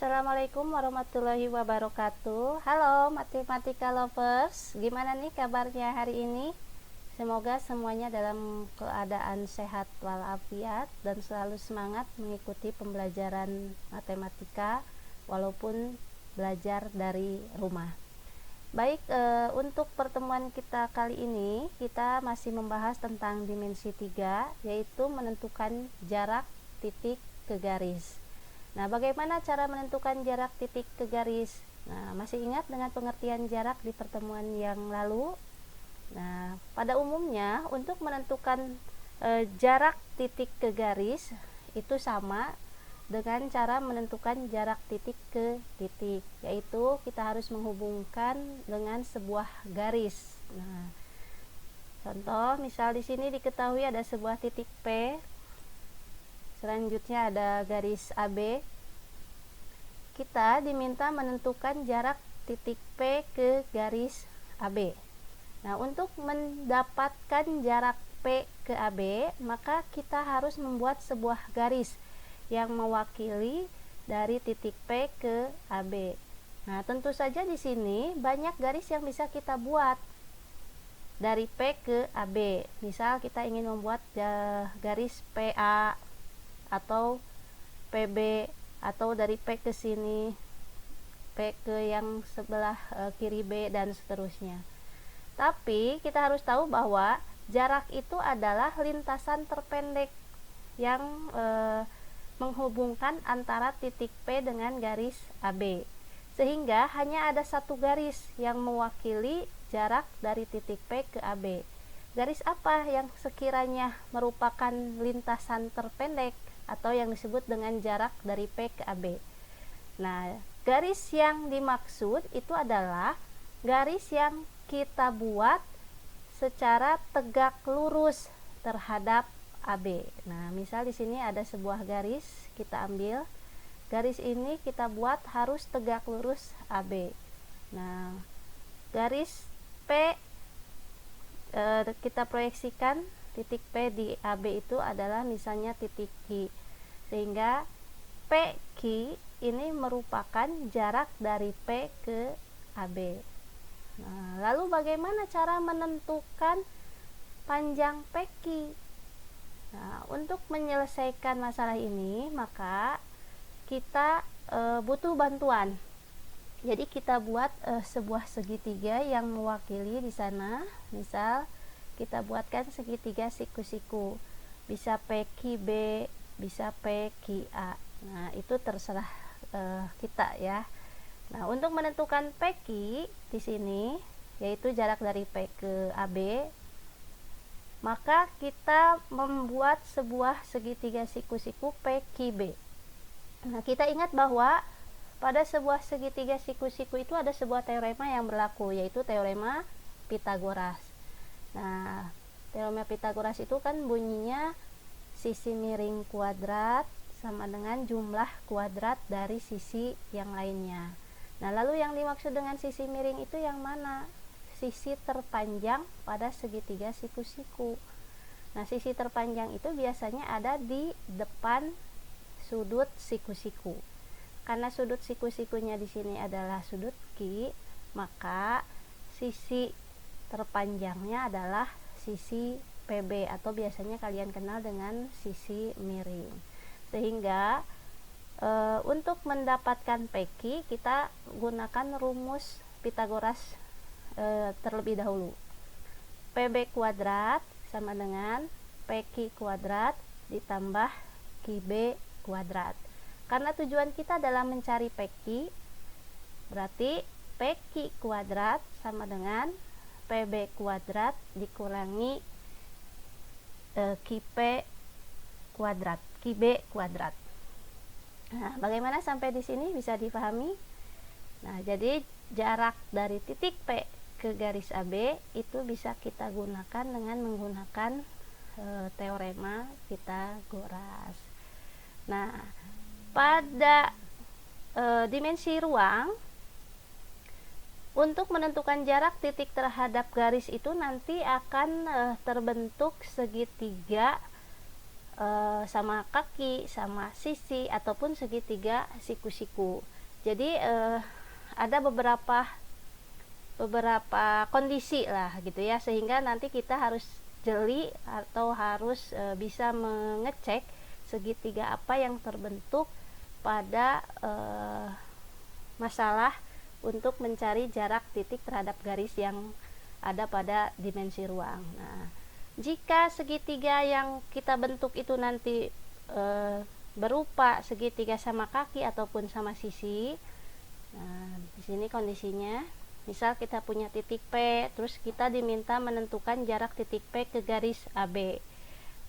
Assalamualaikum warahmatullahi wabarakatuh. Halo matematika lovers, gimana nih kabarnya hari ini? Semoga semuanya dalam keadaan sehat walafiat dan selalu semangat mengikuti pembelajaran matematika walaupun belajar dari rumah. Baik, untuk pertemuan kita kali ini kita masih membahas tentang dimensi 3, yaitu menentukan jarak titik ke garis. Nah, bagaimana cara menentukan jarak titik ke garis? Nah, masih ingat dengan pengertian jarak di pertemuan yang lalu? Nah, pada umumnya untuk menentukan jarak titik ke garis itu sama dengan cara menentukan jarak titik ke titik, yaitu kita harus menghubungkan dengan sebuah garis. Nah, contoh misal di sini diketahui ada sebuah titik P. Selanjutnya ada garis AB. Kita diminta menentukan jarak titik P ke garis AB. Nah, untuk mendapatkan jarak P ke AB, maka kita harus membuat sebuah garis yang mewakili dari titik P ke AB. Nah, tentu saja di sini banyak garis yang bisa kita buat dari P ke AB. Misal kita ingin membuat garis PA atau PB, atau dari P ke sini P ke yang sebelah kiri B, dan seterusnya. Tapi kita harus tahu bahwa jarak itu adalah lintasan terpendek yang menghubungkan antara titik P dengan garis AB, sehingga hanya ada satu garis yang mewakili jarak dari titik P ke AB. Garis apa yang sekiranya merupakan lintasan terpendek atau yang disebut dengan jarak dari P ke AB? Nah, garis yang dimaksud itu adalah garis yang kita buat secara tegak lurus terhadap AB. Nah, misal di sini ada sebuah garis, kita ambil garis ini kita buat harus tegak lurus AB. Nah, garis P kita proyeksikan titik P di AB itu adalah misalnya titik Q, sehingga PQ ini merupakan jarak dari P ke AB. Nah, lalu bagaimana cara menentukan panjang PQ? Nah, untuk menyelesaikan masalah ini maka kita butuh bantuan. Jadi kita buat sebuah segitiga yang mewakili di sana. Misal kita buatkan segitiga siku-siku, bisa PQB, bisa PQA. Nah, itu terserah kita ya. Nah, untuk menentukan PQ di sini, yaitu jarak dari P ke AB, maka kita membuat sebuah segitiga siku-siku PQB. Nah, kita ingat bahwa pada sebuah segitiga siku-siku itu ada sebuah teorema yang berlaku, yaitu teorema Pitagoras. Nah, teorema Pitagoras itu kan bunyinya sisi miring kuadrat sama dengan jumlah kuadrat dari sisi yang lainnya. Nah, lalu yang dimaksud dengan sisi miring itu yang mana? Sisi terpanjang pada segitiga siku-siku. Nah, sisi terpanjang itu biasanya ada di depan sudut siku-siku. Karena sudut siku-sikunya di sini adalah sudut Q, maka sisi terpanjangnya adalah sisi PB, atau biasanya kalian kenal dengan sisi miring. Sehingga untuk mendapatkan PQ kita gunakan rumus Pitagoras terlebih dahulu. PB kuadrat sama dengan PQ kuadrat ditambah QB kuadrat. Karena tujuan kita adalah mencari PQ, berarti PQ kuadrat sama dengan PB kuadrat dikurangi QP kuadrat, QB kuadrat. Nah, bagaimana sampai di sini bisa dipahami? Nah, jadi jarak dari titik P ke garis AB itu bisa kita gunakan dengan menggunakan teorema Pitagoras. Nah, pada dimensi ruang, untuk menentukan jarak titik terhadap garis itu nanti akan terbentuk segitiga sama kaki, sama sisi, ataupun segitiga siku-siku. Jadi ada beberapa kondisi lah gitu ya, sehingga nanti kita harus jeli atau harus bisa mengecek segitiga apa yang terbentuk pada masalah untuk mencari jarak titik terhadap garis yang ada pada dimensi ruang. Nah, jika segitiga yang kita bentuk itu nanti berupa segitiga sama kaki ataupun sama sisi, nah di sini kondisinya, misal kita punya titik P, terus kita diminta menentukan jarak titik P ke garis AB.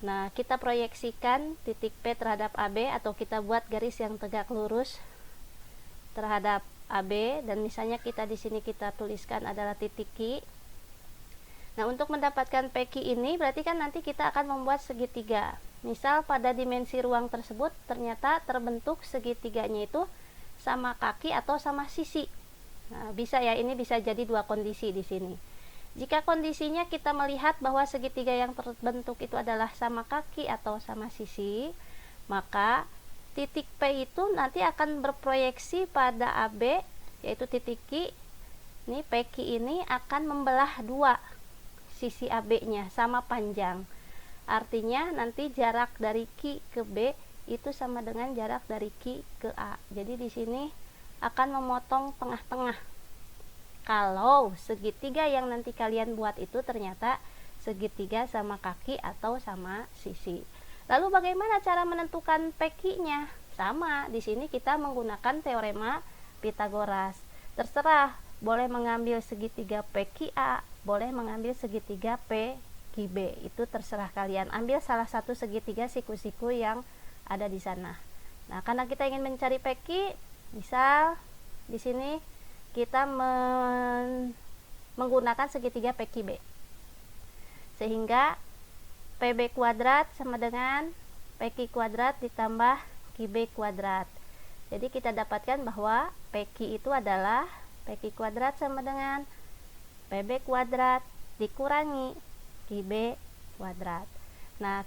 Nah, kita proyeksikan titik P terhadap AB, atau kita buat garis yang tegak lurus terhadap AB, dan misalnya kita di sini kita tuliskan adalah titik Q. Nah, untuk mendapatkan PQ ini berarti kan nanti kita akan membuat segitiga. Misal pada dimensi ruang tersebut ternyata terbentuk segitiganya itu sama kaki atau sama sisi. Nah, bisa ya, ini bisa jadi dua kondisi di sini. Jika kondisinya kita melihat bahwa segitiga yang terbentuk itu adalah sama kaki atau sama sisi, maka titik P itu nanti akan berproyeksi pada AB, yaitu titik Q. Ini PQ ini akan membelah dua sisi AB-nya sama panjang. Artinya nanti jarak dari Q ke B itu sama dengan jarak dari Q ke A. Jadi di sini akan memotong tengah-tengah. Kalau segitiga yang nanti kalian buat itu ternyata segitiga sama kaki atau sama sisi. Lalu bagaimana cara menentukan PQ-nya? Sama, di sini kita menggunakan teorema Pythagoras. Terserah, boleh mengambil segitiga PQA, boleh mengambil segitiga PQB. Itu terserah kalian. Ambil salah satu segitiga siku-siku yang ada di sana. Nah, karena kita ingin mencari PQ, misal di sini kita menggunakan segitiga PQB, sehingga PB kuadrat sama dengan PQ kuadrat ditambah QB kuadrat. Jadi kita dapatkan bahwa PQ itu adalah PQ kuadrat sama dengan PB kuadrat dikurangi QB kuadrat. Nah,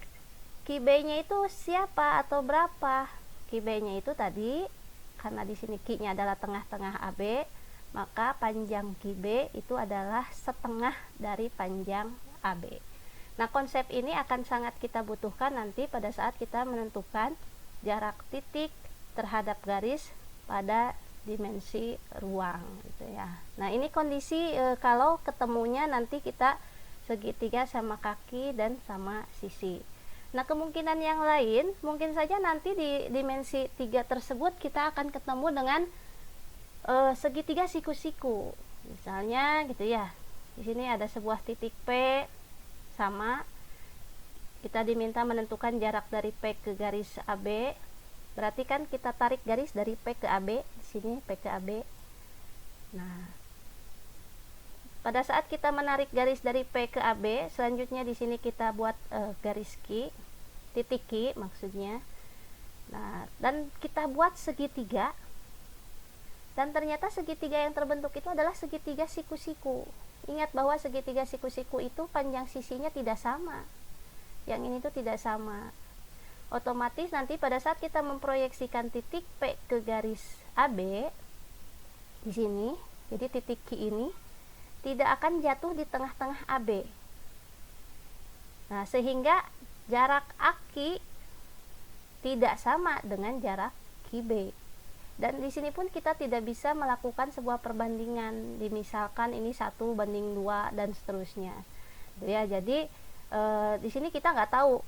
QB-nya itu siapa atau berapa? QB-nya itu tadi, karena di sini Q-nya adalah tengah-tengah AB, maka panjang QB itu adalah setengah dari panjang AB. Nah, konsep ini akan sangat kita butuhkan nanti pada saat kita menentukan jarak titik terhadap garis pada dimensi ruang gitu ya. Nah, ini kondisi kalau ketemunya nanti kita segitiga sama kaki dan sama sisi. Nah, kemungkinan yang lain mungkin saja nanti di dimensi 3 tersebut kita akan ketemu dengan segitiga siku-siku. Misalnya gitu ya. Di sini ada sebuah titik P sama, kita diminta menentukan jarak dari P ke garis AB. Berarti kan kita tarik garis dari P ke AB, di sini P ke AB. Nah, pada saat kita menarik garis dari P ke AB, selanjutnya di sini kita buat garis Q, titik Q maksudnya. Nah, dan kita buat segitiga. Dan ternyata segitiga yang terbentuk itu adalah segitiga siku-siku. Ingat bahwa segitiga siku-siku itu panjang sisinya tidak sama. Yang ini tuh tidak sama. Otomatis nanti pada saat kita memproyeksikan titik P ke garis AB di sini, jadi titik Q ini tidak akan jatuh di tengah-tengah AB. Nah, sehingga jarak AQ tidak sama dengan jarak QB. Dan di sini pun kita tidak bisa melakukan sebuah perbandingan, dimisalkan ini 1:2 dan seterusnya. Ya, jadi di sini kita nggak tahu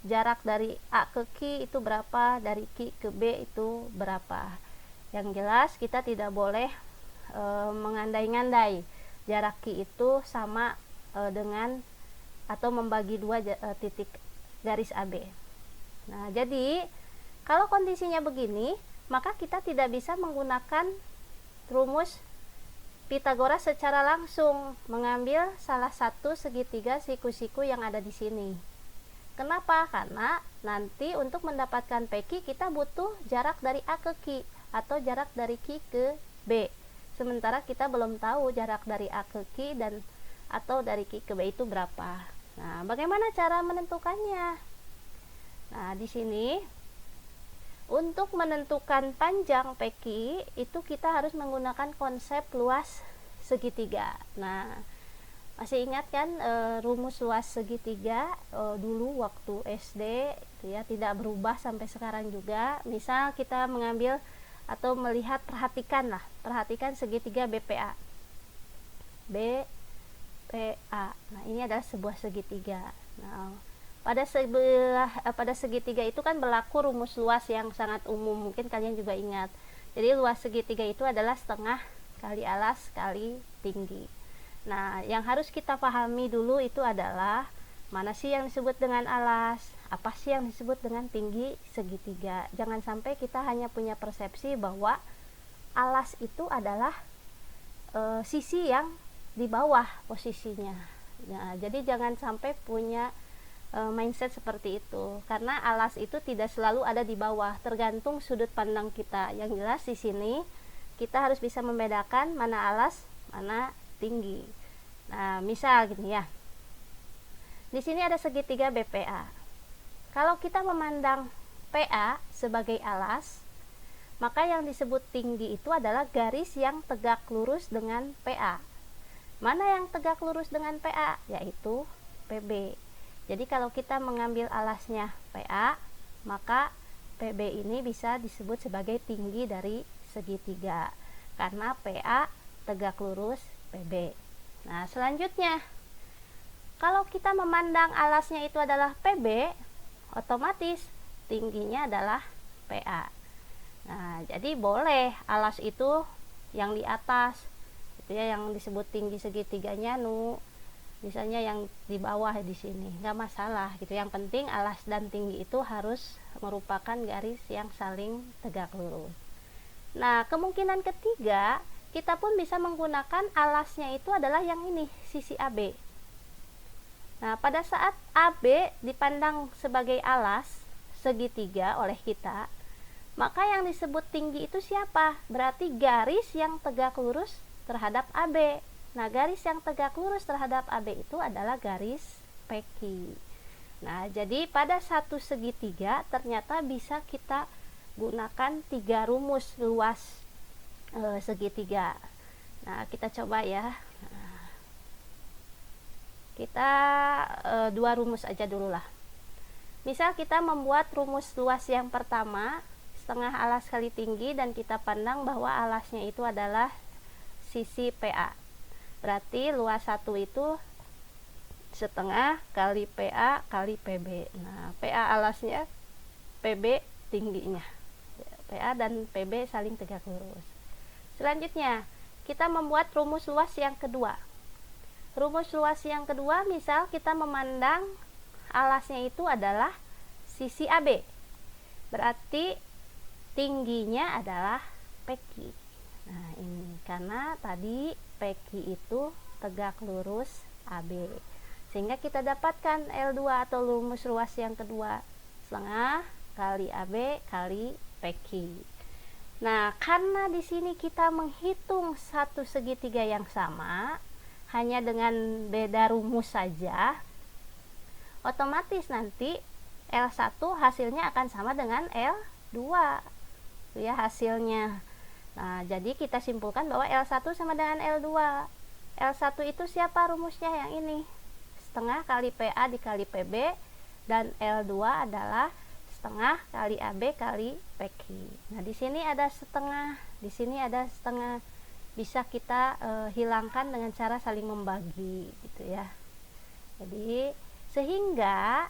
jarak dari A ke Q itu berapa, dari Q ke B itu berapa. Yang jelas kita tidak boleh mengandai-ngandai jarak Q itu sama dengan atau membagi dua titik garis AB. Nah, jadi kalau kondisinya begini, maka kita tidak bisa menggunakan rumus Pythagoras secara langsung, mengambil salah satu segitiga siku-siku yang ada di sini. Kenapa? Karena nanti untuk mendapatkan PQ kita butuh jarak dari A ke Q atau jarak dari Q ke B. Sementara kita belum tahu jarak dari A ke Q dan atau dari Q ke B itu berapa. Nah, bagaimana cara menentukannya? Nah, di sini Untuk menentukan panjang PQ itu kita harus menggunakan konsep luas segitiga. Nah, masih ingat kan rumus luas segitiga dulu waktu SD gitu ya, tidak berubah sampai sekarang juga. Misal kita mengambil atau melihat, perhatikan segitiga BPA. BPA. Nah, ini adalah sebuah segitiga. Nah, pada segitiga itu kan berlaku rumus luas yang sangat umum, mungkin kalian juga ingat. Jadi luas segitiga itu adalah setengah kali alas kali tinggi. Nah, yang harus kita pahami dulu itu adalah mana sih yang disebut dengan alas, apa sih yang disebut dengan tinggi segitiga. Jangan sampai kita hanya punya persepsi bahwa alas itu adalah sisi yang di bawah posisinya. Nah, jadi jangan sampai punya mindset seperti itu, karena alas itu tidak selalu ada di bawah, tergantung sudut pandang kita. Yang jelas di sini kita harus bisa membedakan mana alas, mana tinggi. Nah, misal gini ya. Di sini ada segitiga BPA. Kalau kita memandang PA sebagai alas, maka yang disebut tinggi itu adalah garis yang tegak lurus dengan PA. Mana yang tegak lurus dengan PA? Yaitu PB. Jadi kalau kita mengambil alasnya PA, maka PB ini bisa disebut sebagai tinggi dari segitiga, karena PA tegak lurus PB. Nah, selanjutnya, kalau kita memandang alasnya itu adalah PB, otomatis tingginya adalah PA. Nah, jadi boleh alas itu yang di atas, gitu ya, yang disebut tinggi segitiganya misalnya yang di bawah di sini, nggak masalah gitu. Yang penting alas dan tinggi itu harus merupakan garis yang saling tegak lurus. Nah, kemungkinan ketiga, kita pun bisa menggunakan alasnya itu adalah yang ini, sisi AB. Nah, pada saat AB dipandang sebagai alas segitiga oleh kita, maka yang disebut tinggi itu siapa? Berarti garis yang tegak lurus terhadap AB. Nah, garis yang tegak lurus terhadap AB itu adalah garis PQ. Nah, jadi pada satu segitiga ternyata bisa kita gunakan 3 rumus luas segitiga. Nah, kita coba ya. Kita 2 rumus aja dulu lah. Misal kita membuat rumus luas yang pertama, setengah alas kali tinggi, dan kita pandang bahwa alasnya itu adalah sisi PA. Berarti luas 1 itu setengah kali PA kali PB. Nah, PA alasnya, PB tingginya. PA dan PB saling tegak lurus. Selanjutnya, kita membuat rumus luas yang kedua. Rumus luas yang kedua, misal kita memandang alasnya itu adalah sisi AB. Berarti tingginya adalah PQ. Nah, ini karena tadi PQ itu tegak lurus AB, sehingga kita dapatkan L2 atau rumus luas yang kedua, setengah kali AB kali PQ. Nah, karena di sini kita menghitung satu segitiga yang sama, hanya dengan beda rumus saja, otomatis nanti L1 hasilnya akan sama dengan L2 ya hasilnya. Nah, jadi kita simpulkan bahwa L1 sama dengan L2. L1 itu siapa rumusnya? Yang ini, setengah kali PA dikali PB, dan L2 adalah setengah kali AB kali PQ. Nah, di sini ada setengah, di sini ada setengah. Bisa kita hilangkan dengan cara saling membagi gitu ya. Jadi sehingga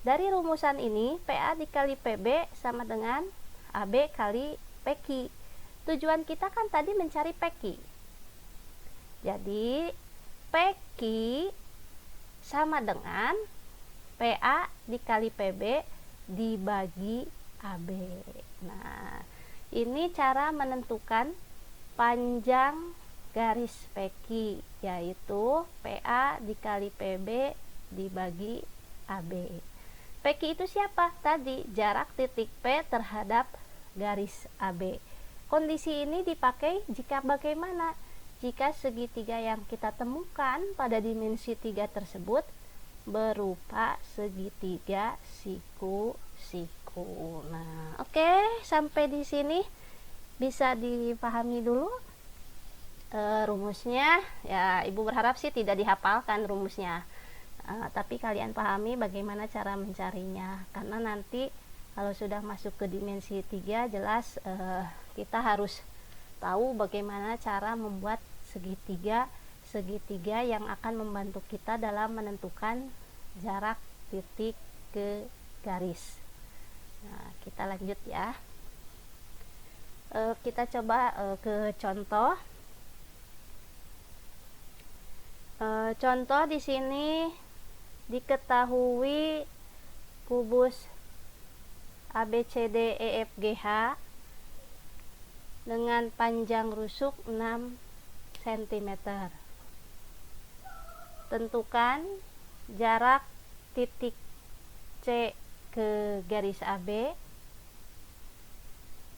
dari rumusan ini PA dikali PB sama dengan AB kali PQ. Tujuan kita kan tadi mencari PQ. Jadi PQ sama dengan PA dikali PB dibagi AB. Nah, ini cara menentukan panjang garis PQ, yaitu PA dikali PB dibagi AB. PQ itu siapa? Tadi jarak titik P terhadap garis AB. Kondisi ini dipakai jika bagaimana? Jika segitiga yang kita temukan pada dimensi 3 tersebut berupa segitiga siku-siku. Nah, oke, sampai di sini bisa dipahami dulu rumusnya. Ya, Ibu berharap sih tidak dihafalkan rumusnya, tapi kalian pahami bagaimana cara mencarinya, karena nanti kalau sudah masuk ke dimensi 3 jelas kita harus tahu bagaimana cara membuat segitiga yang akan membantu kita dalam menentukan jarak titik ke garis. Nah, kita lanjut ya. Kita coba ke contoh. Contoh di sini diketahui kubus ABCD EFGH dengan panjang rusuk 6 cm. Tentukan jarak titik C ke garis AB,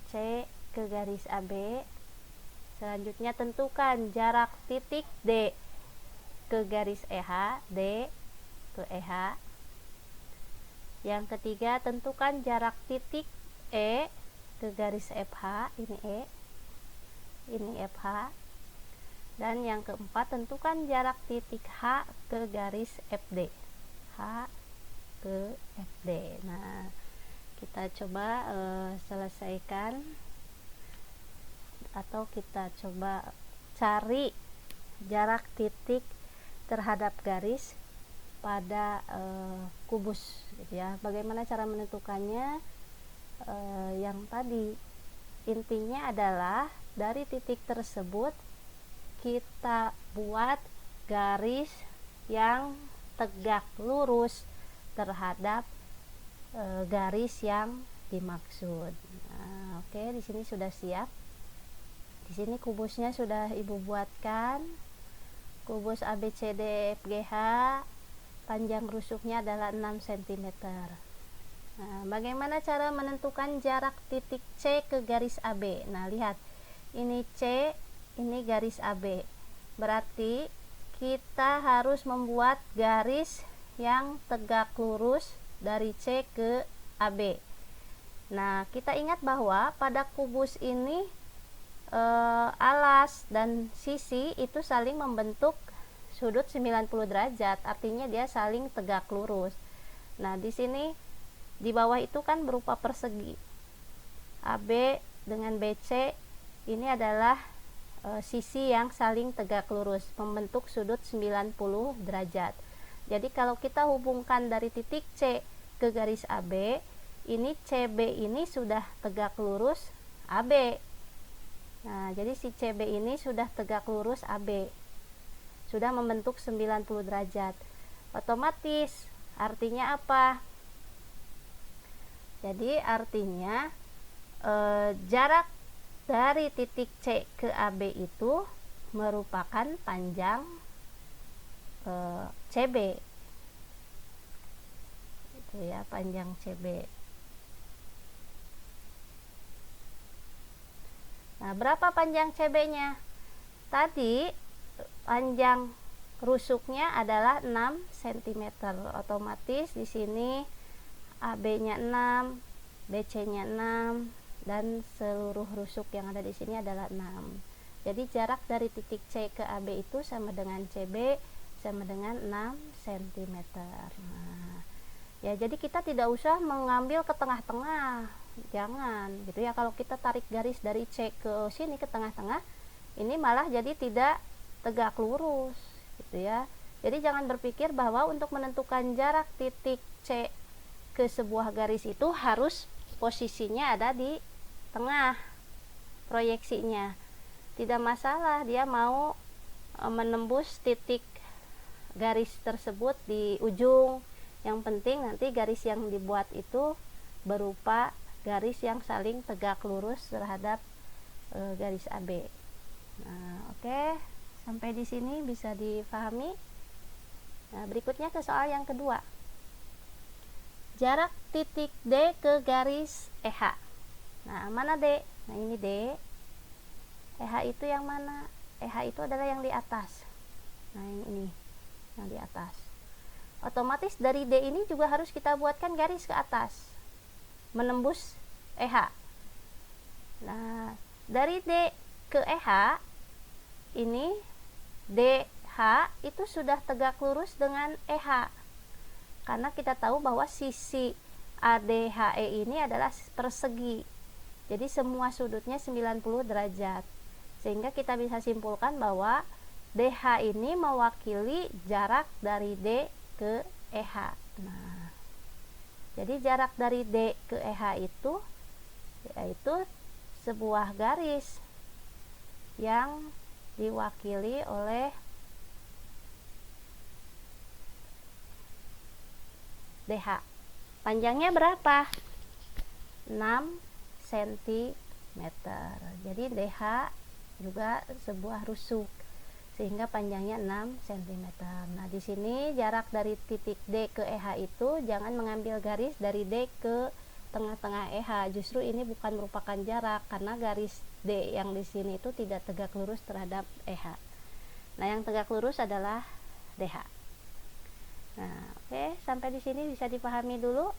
C ke garis AB. Selanjutnya tentukan jarak titik D ke garis EH, D ke EH. Yang ketiga, tentukan jarak titik E ke garis FH, ini E, ini FH. Dan yang keempat, tentukan jarak titik H ke garis FD, H ke FD. Nah, kita coba selesaikan, atau kita coba cari jarak titik terhadap garis pada kubus, gitu ya. Bagaimana cara menentukannya? Yang tadi intinya adalah dari titik tersebut kita buat garis yang tegak lurus terhadap garis yang dimaksud. Nah, oke, di sini sudah siap. Di sini kubusnya sudah Ibu buatkan. Kubus ABCD FGH, panjang rusuknya adalah 6 cm. Nah, bagaimana cara menentukan jarak titik C ke garis AB? Nah, lihat, ini C, ini garis AB. Berarti kita harus membuat garis yang tegak lurus dari C ke AB. Nah, kita ingat bahwa pada kubus ini alas dan sisi itu saling membentuk sudut 90 derajat, artinya dia saling tegak lurus. Nah, di sini di bawah itu kan berupa persegi. AB dengan BC ini adalah sisi yang saling tegak lurus, membentuk sudut 90 derajat. Jadi kalau kita hubungkan dari titik C ke garis AB, ini CB ini sudah tegak lurus AB. Nah, jadi si CB ini sudah tegak lurus AB, sudah membentuk 90 derajat. Otomatis artinya apa? Jadi artinya jarak dari titik C ke AB itu merupakan panjang CB. Itu ya, panjang CB. Nah, berapa panjang CB-nya? Tadi panjang rusuknya adalah 6 cm. Otomatis di sini AB-nya 6, BC-nya 6, dan seluruh rusuk yang ada di sini adalah 6. Jadi jarak dari titik C ke AB itu sama dengan CB sama dengan 6 cm. Nah, ya, jadi kita tidak usah mengambil ke tengah-tengah, jangan gitu ya. Kalau kita tarik garis dari C ke sini ke tengah-tengah, ini malah jadi tidak tegak lurus gitu ya. Jadi jangan berpikir bahwa untuk menentukan jarak titik C ke sebuah garis itu harus posisinya ada di tengah proyeksinya. Tidak masalah dia mau menembus titik garis tersebut di ujung. Yang penting nanti garis yang dibuat itu berupa garis yang saling tegak lurus terhadap garis AB. Nah, oke, sampai di sini bisa dipahami. Nah, berikutnya ke soal yang kedua. Jarak titik D ke garis EH. Nah, mana D? Nah, ini D. EH itu yang mana? EH itu adalah yang di atas. Nah, ini yang di atas. otomatis dari D ini juga harus kita buatkan garis ke atas menembus EH. Nah, dari D ke EH ini DH itu sudah tegak lurus dengan EH, karena kita tahu bahwa sisi ADHE ini adalah persegi, jadi semua sudutnya 90 derajat, sehingga kita bisa simpulkan bahwa DH ini mewakili jarak dari D ke EH. Nah, jadi jarak dari D ke EH itu yaitu sebuah garis yang diwakili oleh DH. Panjangnya berapa? 6 cm. Jadi DH juga sebuah rusuk, sehingga panjangnya 6 cm. Nah, di sini jarak dari titik D ke EH itu jangan mengambil garis dari D ke tengah-tengah EH. Justru ini bukan merupakan jarak, karena garis D yang di sini itu tidak tegak lurus terhadap EH. Nah, yang tegak lurus adalah DH. Nah, oke, sampai di sini bisa dipahami dulu.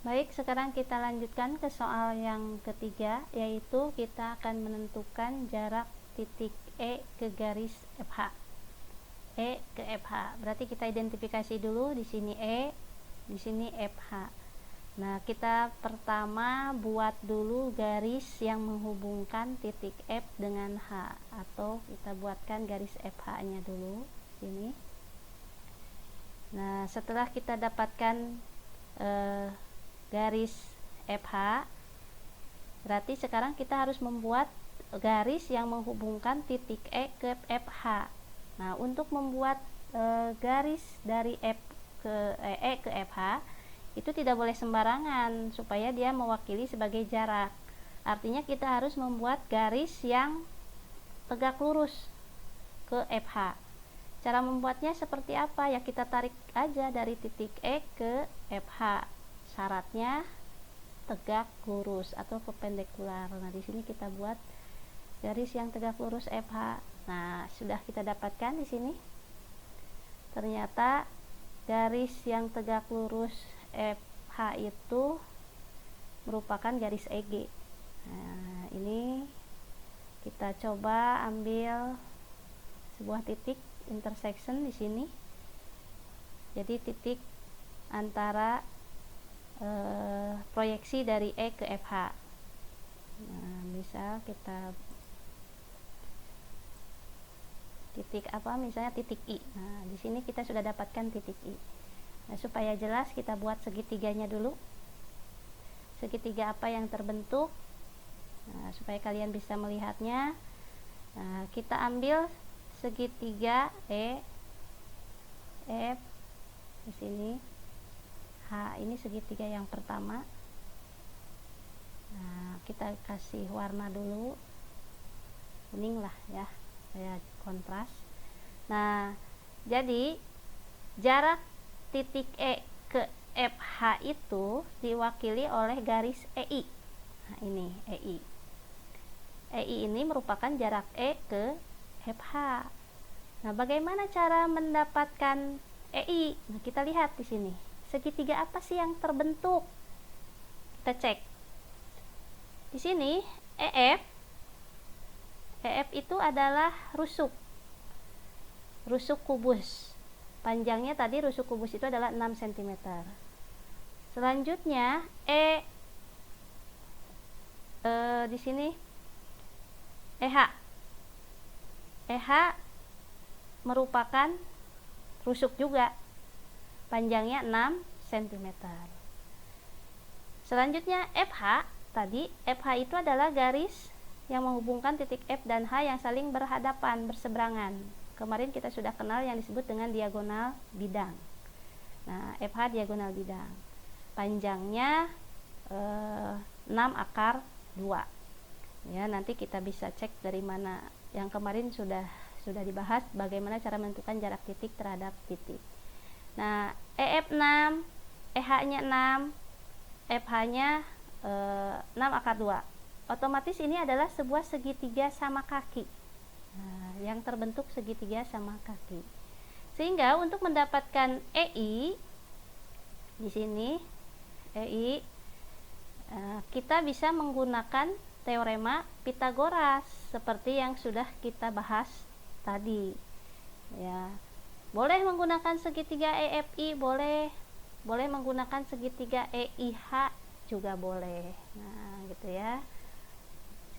Baik, sekarang kita lanjutkan ke soal yang ketiga, yaitu kita akan menentukan jarak titik E ke garis FH. E ke FH. Berarti kita identifikasi dulu, di sini E, di sini FH. Nah, kita pertama buat dulu garis yang menghubungkan titik F dengan H, atau kita buatkan garis FH-nya dulu sini. Nah, setelah kita dapatkan garis FH, berarti sekarang kita harus membuat garis yang menghubungkan titik E ke FH. Nah, untuk membuat garis dari F ke E ke FH itu tidak boleh sembarangan, supaya dia mewakili sebagai jarak. Artinya kita harus membuat garis yang tegak lurus ke FH. Cara membuatnya seperti apa? Ya, kita tarik aja dari titik E ke FH. Syaratnya tegak lurus atau perpendikular. Nah, di sini kita buat garis yang tegak lurus FH. Nah, sudah kita dapatkan di sini. Ternyata garis yang tegak lurus FH itu merupakan garis EG. Nah, ini kita coba ambil sebuah titik intersection di sini. Jadi titik antara proyeksi dari E ke FH. Nah, misal kita titik apa, misalnya titik I. Nah, di sini kita sudah dapatkan titik I. Nah, supaya jelas kita buat segitiganya dulu. Segitiga apa yang terbentuk? Nah, supaya kalian bisa melihatnya. Nah, kita ambil segitiga E, F di sini. H ini segitiga yang pertama. Nah, kita kasih warna dulu, kuning lah ya, saya kontras. Nah, jadi jarak titik E ke FH itu diwakili oleh garis EI. Nah, ini EI. EI ini merupakan jarak E ke FH. Nah, bagaimana cara mendapatkan EI? Nah, kita lihat di sini. Segitiga apa sih yang terbentuk? Kita cek. Di sini EF itu adalah rusuk kubus. Panjangnya tadi rusuk kubus itu adalah 6 cm. Selanjutnya di sini EH merupakan rusuk juga, panjangnya 6 cm. Selanjutnya FH, tadi FH itu adalah garis yang menghubungkan titik F dan H yang saling berhadapan, berseberangan. Kemarin kita sudah kenal yang disebut dengan diagonal bidang. Nah, FH diagonal bidang, panjangnya 6 akar 2. Ya, nanti kita bisa cek dari mana. Yang kemarin sudah dibahas bagaimana cara menentukan jarak titik terhadap titik. Nah, EF 6, EH-nya 6, FH-nya 6 akar 2. Otomatis ini adalah sebuah segitiga sama kaki. Nah, yang terbentuk segitiga sama kaki. Sehingga untuk mendapatkan EI di sini, EI, kita bisa menggunakan teorema Pitagoras seperti yang sudah kita bahas tadi. Ya, boleh menggunakan segitiga EFI, boleh menggunakan segitiga EIH juga boleh. Nah, gitu ya.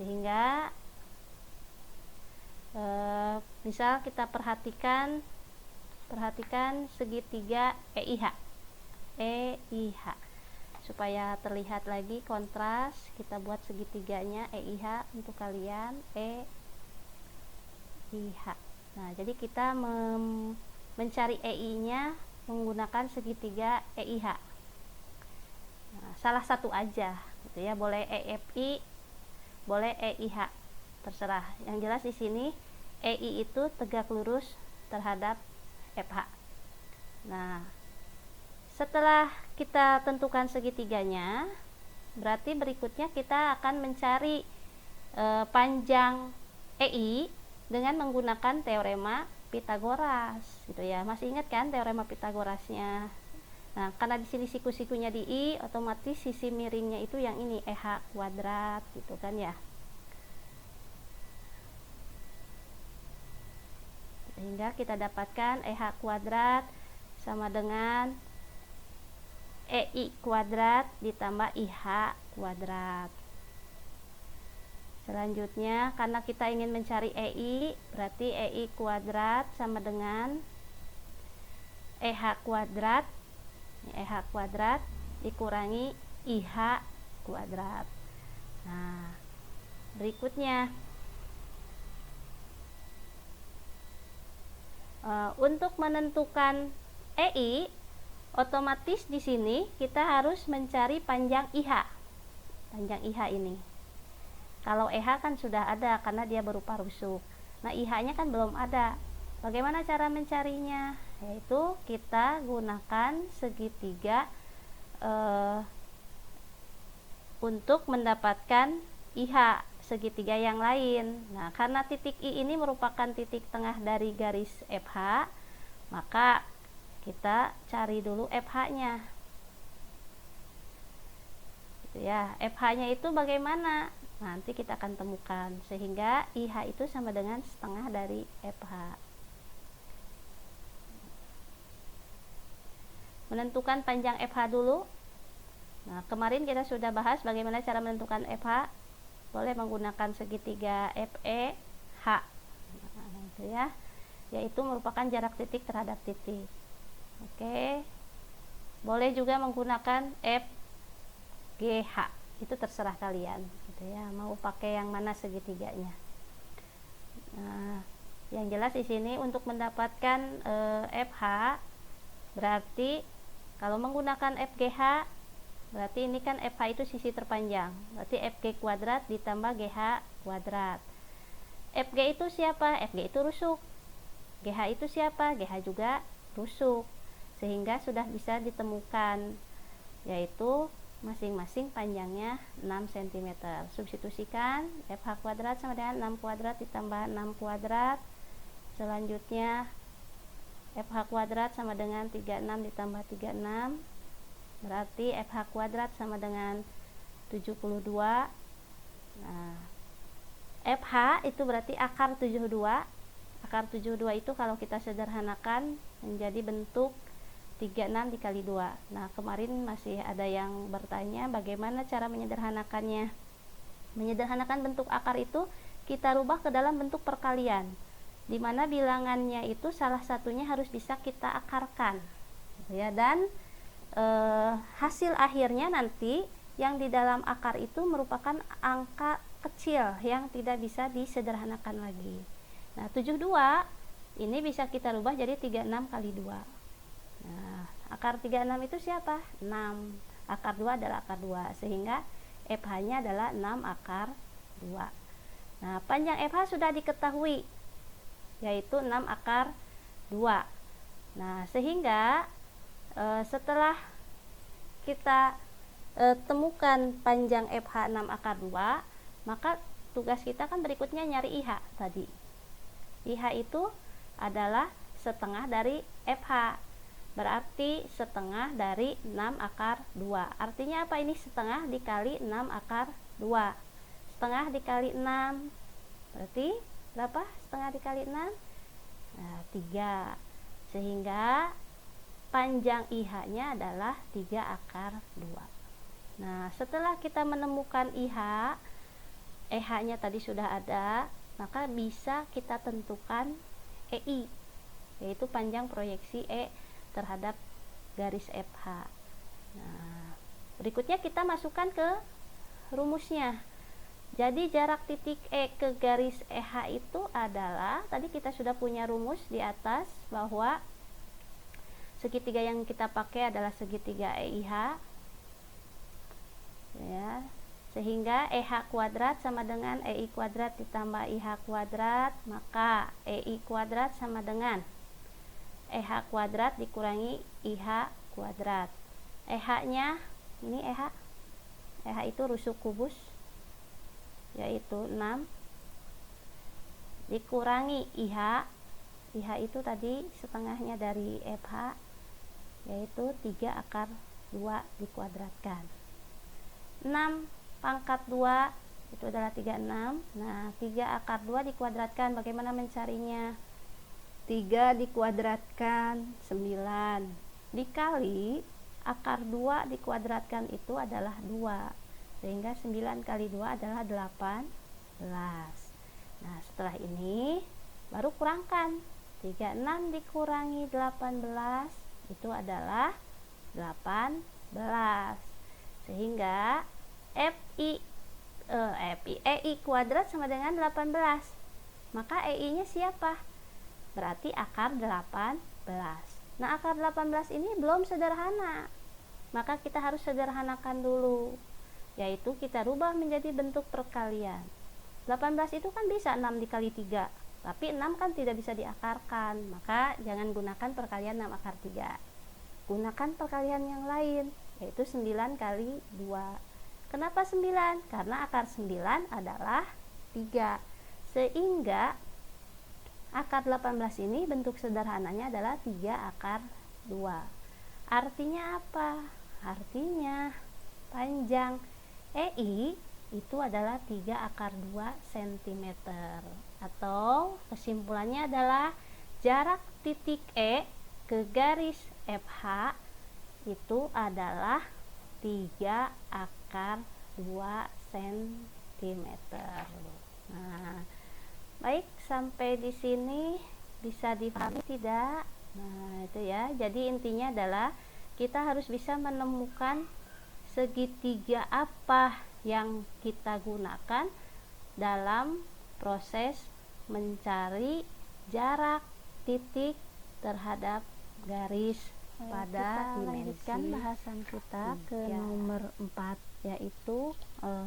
Sehingga misal kita perhatikan segitiga EIH. Supaya terlihat lagi kontras, kita buat segitiganya EIH untuk kalian, EIH. Nah, jadi kita mencari EI-nya menggunakan segitiga EIH. Nah, salah satu aja gitu ya, boleh EFI, boleh EIH, terserah. Yang jelas di sini EI itu tegak lurus terhadap FH. Nah, setelah kita tentukan segitiganya, berarti berikutnya kita akan mencari panjang EI dengan menggunakan teorema Pitagoras gitu ya. Masih ingat kan teorema Pitagorasnya? Nah, karena di sini siku-sikunya di I, otomatis sisi miringnya itu yang ini, EH kuadrat gitu kan ya. Sehingga kita dapatkan EH kuadrat sama dengan EI kuadrat ditambah IH kuadrat. Selanjutnya, karena kita ingin mencari EI, berarti EI kuadrat sama dengan EH kuadrat. EH kuadrat dikurangi IH kuadrat. Nah, berikutnya untuk menentukan EI, otomatis di sini kita harus mencari panjang IH. Panjang IH ini. Kalau EH kan sudah ada karena dia berupa rusuk. Nah, IH-nya kan belum ada. Bagaimana cara mencarinya? Yaitu kita gunakan segitiga untuk mendapatkan IH, segitiga yang lain. Nah, karena titik I ini merupakan titik tengah dari garis FH, maka kita cari dulu FH-nya. Gitu ya. FH-nya itu bagaimana? Nanti kita akan temukan. Sehingga IH itu sama dengan setengah dari FH. Menentukan panjang FH dulu. Nah, kemarin kita sudah bahas bagaimana cara menentukan FH. Boleh menggunakan segitiga FEH. Nah, itu ya. Yaitu merupakan jarak titik terhadap titik. Oke. Boleh juga menggunakan FGH. Itu terserah kalian gitu ya, mau pakai yang mana segitiganya. Nah, yang jelas di sini untuk mendapatkan FH, berarti kalau menggunakan FGH, berarti ini kan FH itu sisi terpanjang, berarti FG kuadrat ditambah GH kuadrat. FG itu siapa? FG itu rusuk. GH itu siapa? GH juga rusuk. Sehingga sudah bisa ditemukan, yaitu masing-masing panjangnya 6 cm. Substitusikan FH kuadrat sama dengan 6 kuadrat ditambah 6 kuadrat. Selanjutnya FH kuadrat sama dengan 36 ditambah 36, berarti FH kuadrat sama dengan 72. Nah, FH itu berarti akar 72. Akar 72 itu kalau kita sederhanakan menjadi bentuk 36 dikali 2. Nah, kemarin masih ada yang bertanya bagaimana cara menyederhanakannya. Menyederhanakan bentuk akar itu kita rubah ke dalam bentuk perkalian, di mana bilangannya itu salah satunya harus bisa kita akarkan ya, dan hasil akhirnya nanti yang di dalam akar itu merupakan angka kecil yang tidak bisa disederhanakan lagi. Nah, 72 ini bisa kita rubah jadi 36 kali 2. Nah, akar 36 itu siapa? 6. Akar 2 adalah akar 2, sehingga FH-nya adalah 6 akar 2. Nah, panjang FH sudah diketahui, yaitu 6 akar 2. Nah, sehingga setelah kita temukan panjang FH 6 akar 2, maka tugas kita kan berikutnya nyari IH tadi. IH itu adalah setengah dari FH. Berarti setengah dari 6 akar 2. Artinya apa ini? Setengah dikali 6 akar 2. Setengah dikali 6. Berarti berapa? Setengah dikali 6? Nah, 3. Sehingga panjang IH-nya adalah 3 akar 2. Nah, setelah kita menemukan IH, EH-nya tadi sudah ada, maka bisa kita tentukan EI, yaitu panjang proyeksi E terhadap garis FH. Nah, berikutnya kita masukkan ke rumusnya. Jadi jarak titik E ke garis EH itu adalah, tadi kita sudah punya rumus di atas bahwa segitiga yang kita pakai adalah segitiga EIH, ya, sehingga EH kuadrat sama dengan EI kuadrat ditambah IH kuadrat, maka EI kuadrat sama dengan EH kuadrat dikurangi IH kuadrat. EH-nya, ini EH itu rusuk kubus, yaitu 6, dikurangi IH itu tadi setengahnya dari FH, yaitu 3 akar 2 dikuadratkan. 6 pangkat 2 itu adalah 36. Nah, 3 akar 2 dikuadratkan, bagaimana mencarinya? 3 dikuadratkan 9 dikali akar 2 dikuadratkan itu adalah 2, sehingga 9 kali 2 adalah 18. Nah, setelah ini baru kurangkan. 36 dikurangi 18 itu adalah 18, sehingga EI kuadrat sama dengan 18. Maka EI nya siapa? Berarti akar 18. Nah, akar 18 ini belum sederhana, maka kita harus sederhanakan dulu, yaitu kita rubah menjadi bentuk perkalian. 18 itu kan bisa 6 dikali 3, tapi 6 kan tidak bisa diakarkan, maka jangan gunakan perkalian 6 akar 3. Gunakan perkalian yang lain, yaitu 9 kali 2. Kenapa 9? Karena akar 9 adalah 3, sehingga akar 18 ini bentuk sederhananya adalah 3 akar 2. Artinya apa? Artinya panjang EI itu adalah 3 akar 2 cm. Atau kesimpulannya adalah jarak titik E ke garis FH itu adalah 3 akar 2 cm. Nah, baik, sampai di sini bisa dipahami tidak? Nah, itu ya. Jadi intinya adalah kita harus bisa menemukan segitiga apa yang kita gunakan dalam proses mencari jarak titik terhadap garis pada kita lanjutkan dimensi bahasan kita ke 3. nomor 4, yaitu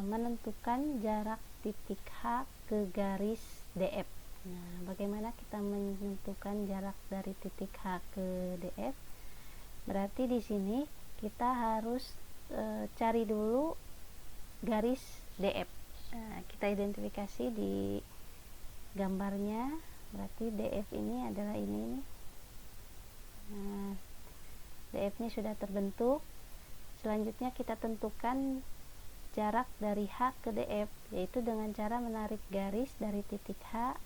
menentukan jarak titik H ke garis DF. Nah, bagaimana kita menentukan jarak dari titik H ke DF? Berarti di sini kita harus cari dulu garis DF. Nah, kita identifikasi di gambarnya. Berarti DF ini adalah ini nih. Nah, DF-nya sudah terbentuk. Selanjutnya kita tentukan jarak dari H ke DF, yaitu dengan cara menarik garis dari titik H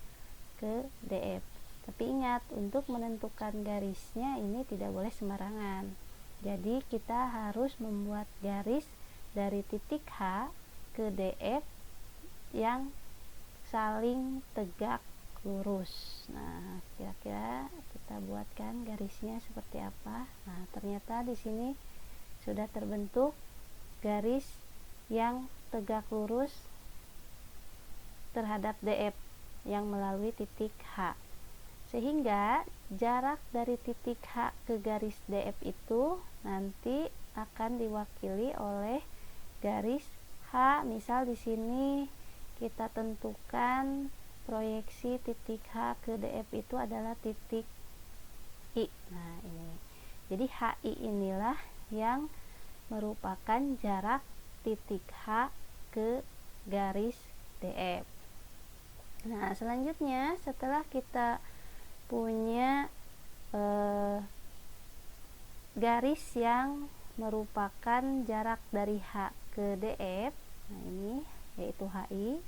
ke DF. Tapi ingat, untuk menentukan garisnya ini tidak boleh sembarangan. Jadi kita harus membuat garis dari titik H ke DF yang saling tegak lurus. Nah, kira-kira kita buatkan garisnya seperti apa? Nah, ternyata di sini sudah terbentuk garis yang tegak lurus terhadap DF yang melalui titik H. Sehingga jarak dari titik H ke garis DF itu nanti akan diwakili oleh garis H. Misal di sini kita tentukan proyeksi titik H ke DF itu adalah titik I. Nah, ini. Jadi HI inilah yang merupakan jarak titik H ke garis DF. Nah, selanjutnya setelah kita punya garis yang merupakan jarak dari H ke DF. Nah, ini yaitu HI.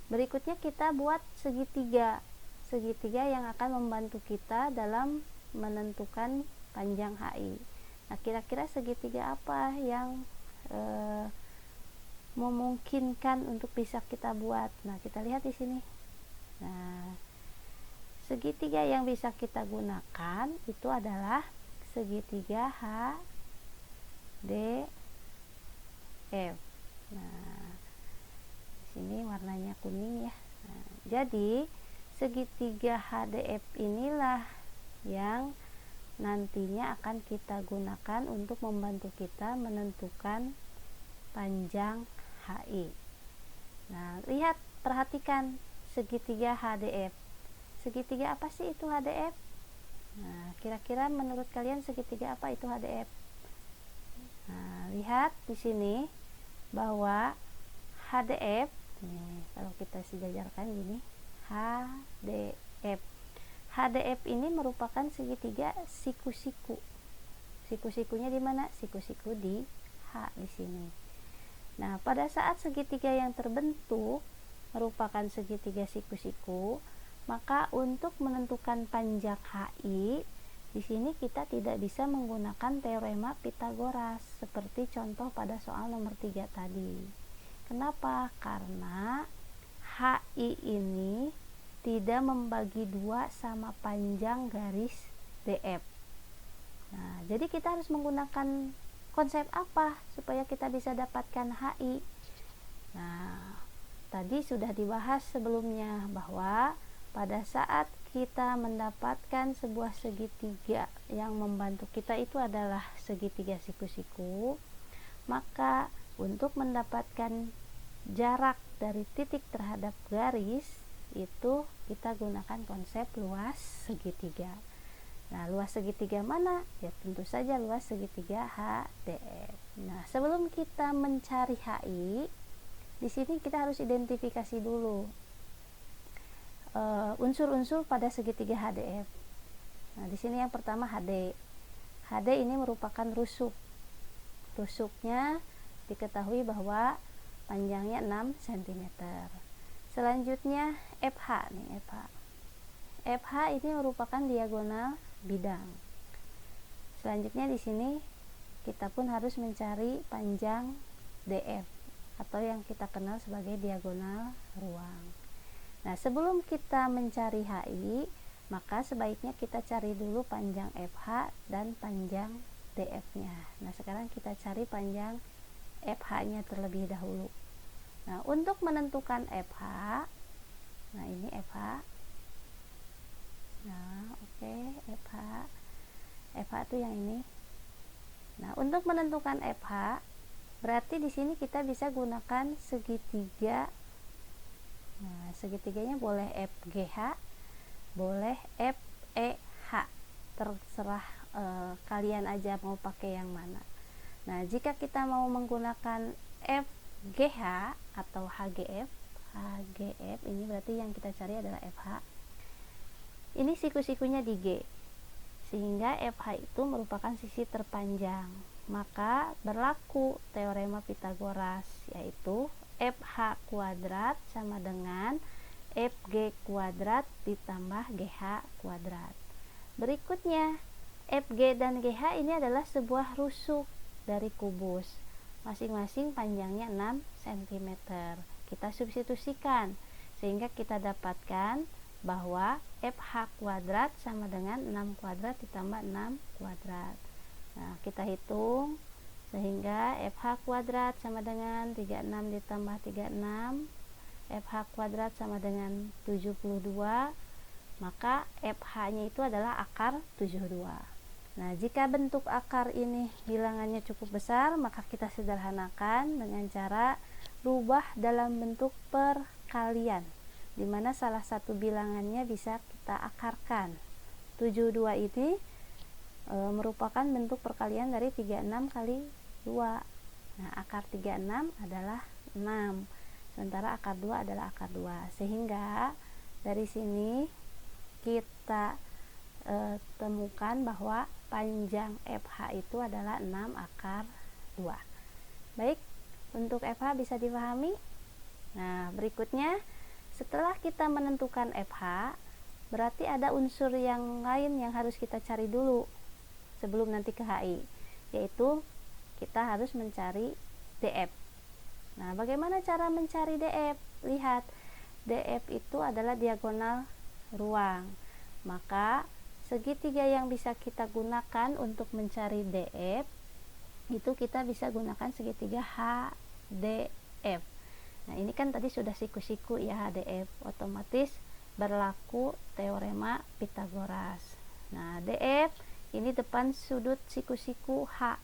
Berikutnya kita buat segitiga yang akan membantu kita dalam menentukan panjang HI. Nah, kira-kira segitiga apa yang memungkinkan untuk bisa kita buat? Nah, kita lihat di sini. Nah, segitiga yang bisa kita gunakan itu adalah segitiga HDF. Nah, di sini warnanya kuning ya. Nah, jadi segitiga HDF inilah yang nantinya akan kita gunakan untuk membantu kita menentukan panjang HI. Nah, lihat, perhatikan segitiga HDF. Segitiga apa sih itu HDF? Nah, kira-kira menurut kalian segitiga apa itu HDF? Nah, lihat di sini bahwa HDF, nih, kalau kita sejajarkan gini, HDF. HDF ini merupakan segitiga siku-siku. Siku-sikunya di mana? Siku-siku di H di sini. Nah, pada saat segitiga yang terbentuk merupakan segitiga siku-siku, maka untuk menentukan panjang HI, di sini kita tidak bisa menggunakan teorema Pythagoras seperti contoh pada soal nomor 3 tadi. Kenapa? Karena HI ini tidak membagi 2 sama panjang garis DF. Nah, jadi kita harus menggunakan konsep apa supaya kita bisa dapatkan HI? Nah, tadi sudah dibahas sebelumnya bahwa pada saat kita mendapatkan sebuah segitiga yang membantu kita itu adalah segitiga siku-siku, maka untuk mendapatkan jarak dari titik terhadap garis itu kita gunakan konsep luas segitiga. Nah, luas segitiga mana? Ya tentu saja luas segitiga HDF. Nah, sebelum kita mencari HI, di sini kita harus identifikasi dulu unsur-unsur pada segitiga HDF. Nah, di sini yang pertama HD. HD ini merupakan rusuk. Rusuknya diketahui bahwa panjangnya 6 cm. Selanjutnya FH nih, FH. FH ini merupakan diagonal bidang. Selanjutnya di sini kita pun harus mencari panjang DF atau yang kita kenal sebagai diagonal ruang. Nah, sebelum kita mencari HI, maka sebaiknya kita cari dulu panjang FH dan panjang DF-nya. Nah, sekarang kita cari panjang FH-nya terlebih dahulu. Nah, untuk menentukan FH, nah ini FH. Nah, oke, FH. FH itu yang ini. Nah, untuk menentukan FH, berarti di sini kita bisa gunakan segitiga. Nah, segitiganya boleh FGH, boleh FEH, terserah kalian aja mau pakai yang mana. Nah, jika kita mau menggunakan FGH atau HGF, ini berarti yang kita cari adalah FH. Ini siku-sikunya di G, sehingga FH itu merupakan sisi terpanjang. Maka berlaku teorema Pythagoras, yaitu FH kuadrat sama dengan FG kuadrat ditambah GH kuadrat. Berikutnya, FG dan GH ini adalah sebuah rusuk dari kubus. Masing-masing panjangnya 6 cm. Kita substitusikan sehingga kita dapatkan bahwa FH kuadrat sama dengan 6 kuadrat ditambah 6 kuadrat. Nah, kita hitung sehingga FH kuadrat sama dengan 36 ditambah 36, FH kuadrat sama dengan 72, maka FH nya itu adalah akar 72. Nah, jika bentuk akar ini bilangannya cukup besar, maka kita sederhanakan dengan cara rubah dalam bentuk perkalian, di mana salah satu bilangannya bisa kita akarkan. 72 ini merupakan bentuk perkalian dari 36 kali 2. Nah, akar 36 adalah 6, sementara akar 2 adalah akar 2. Sehingga dari sini kita temukan bahwa panjang FH itu adalah 6 akar 2. Baik, untuk FH bisa dipahami. Nah, berikutnya setelah kita menentukan FH, berarti ada unsur yang lain yang harus kita cari dulu sebelum nanti ke HI, yaitu kita harus mencari DF. Nah, bagaimana cara mencari DF? Lihat, DF itu adalah diagonal ruang. Maka segitiga yang bisa kita gunakan untuk mencari DF itu kita bisa gunakan segitiga HDF. Nah, ini kan tadi sudah siku-siku ya, HDF, otomatis berlaku teorema Pitagoras. Nah, DF ini depan sudut siku-siku H.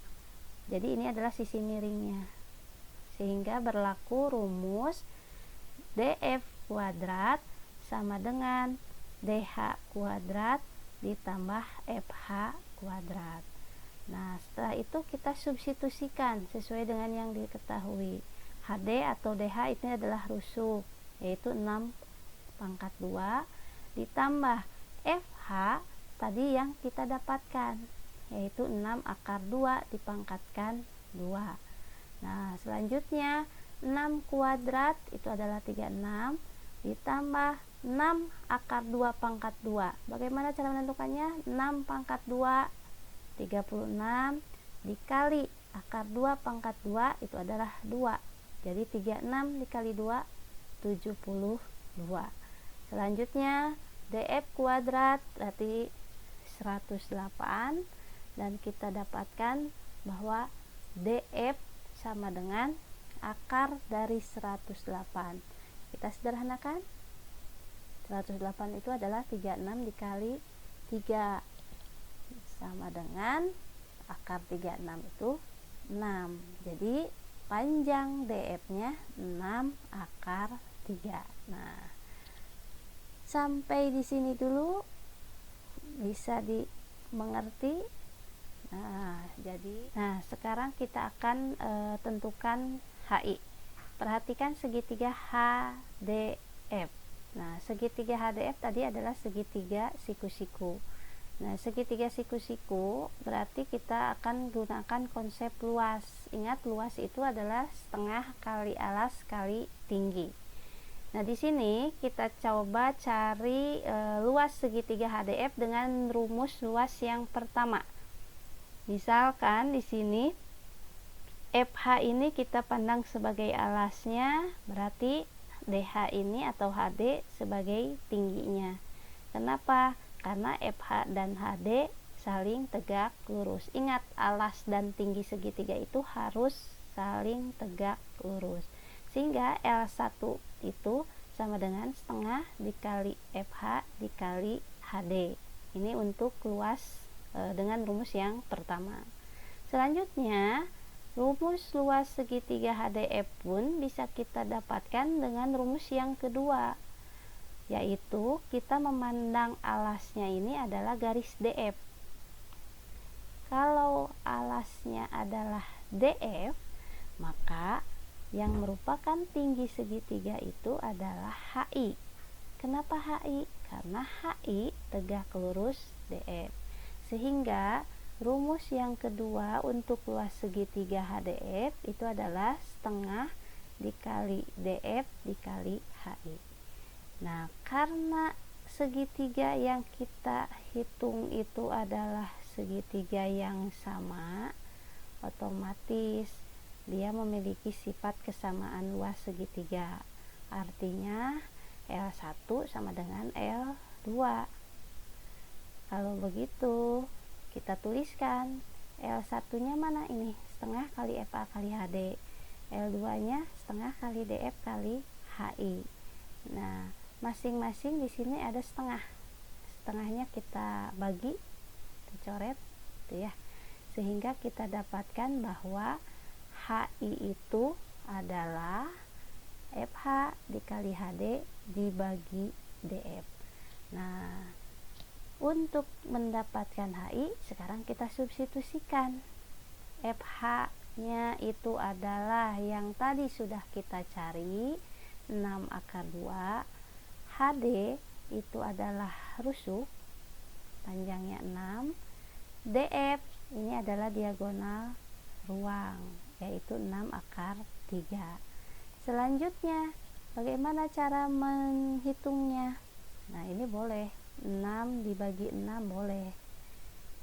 Jadi ini adalah sisi miringnya. Sehingga berlaku rumus DF kuadrat sama dengan DH kuadrat ditambah FH kuadrat. Nah, setelah itu kita substitusikan sesuai dengan yang diketahui. HD atau DH ini adalah rusuk, yaitu 6 pangkat 2 ditambah FH tadi yang kita dapatkan, yaitu 6 akar 2 dipangkatkan 2. Nah, selanjutnya 6 kuadrat itu adalah 36 ditambah 6 akar 2 pangkat 2. Bagaimana cara menentukannya? 6 pangkat 2 36 dikali akar 2 pangkat 2 itu adalah 2. Jadi 36 dikali 2 72. Selanjutnya DF kuadrat berarti 108, dan kita dapatkan bahwa DF sama dengan akar dari 108. Kita sederhanakan. 108 itu adalah 36 dikali 3 sama dengan akar 36 itu 6. Jadi panjang DF-nya 6 akar 3. Nah, sampai di sini dulu bisa dimengerti. Nah, sekarang kita akan tentukan HI. Perhatikan segitiga HDF. Nah, segitiga HDF tadi adalah segitiga siku-siku. Nah, segitiga siku-siku berarti kita akan gunakan konsep luas. Ingat, luas itu adalah setengah kali alas kali tinggi. Nah, di sini kita coba cari luas segitiga HDF dengan rumus luas yang pertama. Misalkan di sini FH ini kita pandang sebagai alasnya, berarti DH ini atau HD sebagai tingginya. Kenapa? Karena FH dan HD saling tegak lurus. Ingat, alas dan tinggi segitiga itu harus saling tegak lurus. Sehingga L1 itu sama dengan setengah dikali FH dikali HD. Ini untuk luas dengan rumus yang pertama. Selanjutnya, rumus luas segitiga HDF pun bisa kita dapatkan dengan rumus yang kedua, yaitu kita memandang alasnya ini adalah garis DF. Kalau alasnya adalah DF, maka yang merupakan tinggi segitiga itu adalah HI. Kenapa HI? Karena HI tegak lurus DF. Sehingga rumus yang kedua untuk luas segitiga HDF itu adalah setengah dikali DF dikali HI. Nah, karena segitiga yang kita hitung itu adalah segitiga yang sama, otomatis dia memiliki sifat kesamaan luas segitiga. Artinya L1 sama dengan L2. Kalau begitu, kita tuliskan L1 nya mana ini? Setengah kali FA kali HD. L2 nya setengah kali DF kali HI. Nah, masing-masing di sini ada setengah. Setengahnya kita bagi, kita coret, gitu ya. Sehingga kita dapatkan bahwa HI itu adalah FH dikali HD dibagi DF. Nah, untuk mendapatkan HI, sekarang kita substitusikan. FH-nya itu adalah yang tadi sudah kita cari, 6 akar 2. HD itu adalah rusuk, panjangnya 6. DF ini adalah diagonal ruang, yaitu 6 akar 3. Selanjutnya, bagaimana cara menghitungnya? Nah, ini boleh 6 dibagi 6 boleh.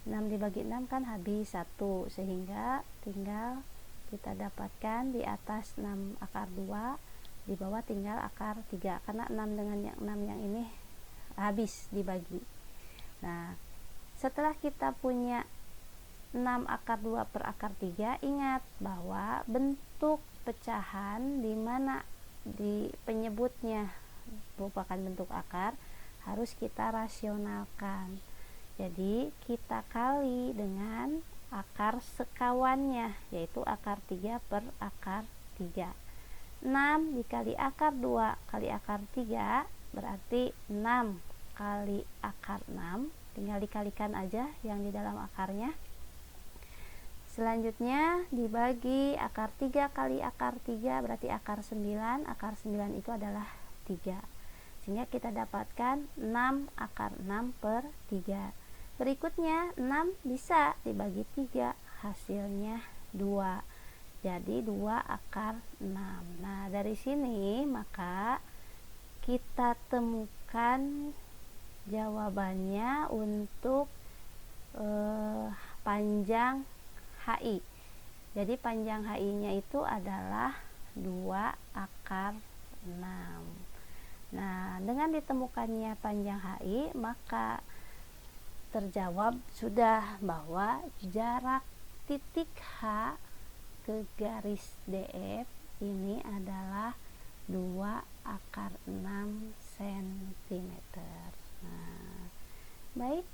6 dibagi 6 kan habis 1, sehingga tinggal kita dapatkan di atas 6 akar 2, di bawah tinggal akar 3, karena 6 dengan yang 6 yang ini habis dibagi. Nah, setelah kita punya 6 akar 2 per akar 3, ingat bahwa bentuk pecahan di mana di penyebutnya merupakan bentuk akar harus kita rasionalkan. Jadi kita kali dengan akar sekawannya, yaitu akar 3 per akar 3. 6 dikali akar 2 kali akar 3 berarti 6 kali akar 6, tinggal dikalikan aja yang di dalam akarnya. Selanjutnya dibagi akar 3 kali akar 3 berarti akar 9. Akar 9 itu adalah 3, sehingga kita dapatkan 6 akar 6 per 3. Berikutnya 6 bisa dibagi 3, hasilnya 2, jadi 2 akar 6. Nah, dari sini maka kita temukan jawabannya untuk panjang HI. Jadi panjang HI nya itu adalah 2 akar 6. Nah, dengan ditemukannya panjang HI, maka terjawab sudah bahwa jarak titik H ke garis DF ini adalah 2 akar 6 cm. Nah, baik,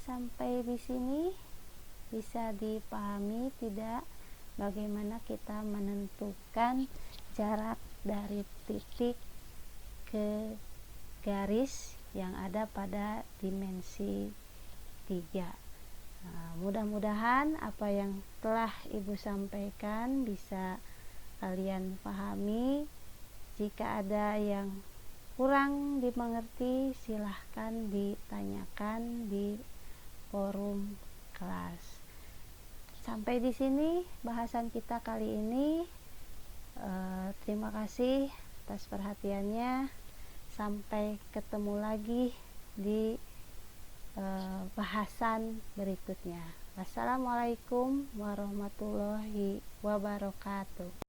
sampai di sini bisa dipahami tidak bagaimana kita menentukan jarak dari titik ke garis yang ada pada dimensi 3. Nah, mudah-mudahan apa yang telah Ibu sampaikan bisa kalian pahami. Jika ada yang kurang dimengerti, silahkan ditanyakan di forum kelas. Sampai di sini bahasan kita kali ini. Terima kasih atas perhatiannya. Sampai ketemu lagi di bahasan berikutnya. Wassalamualaikum warahmatullahi wabarakatuh.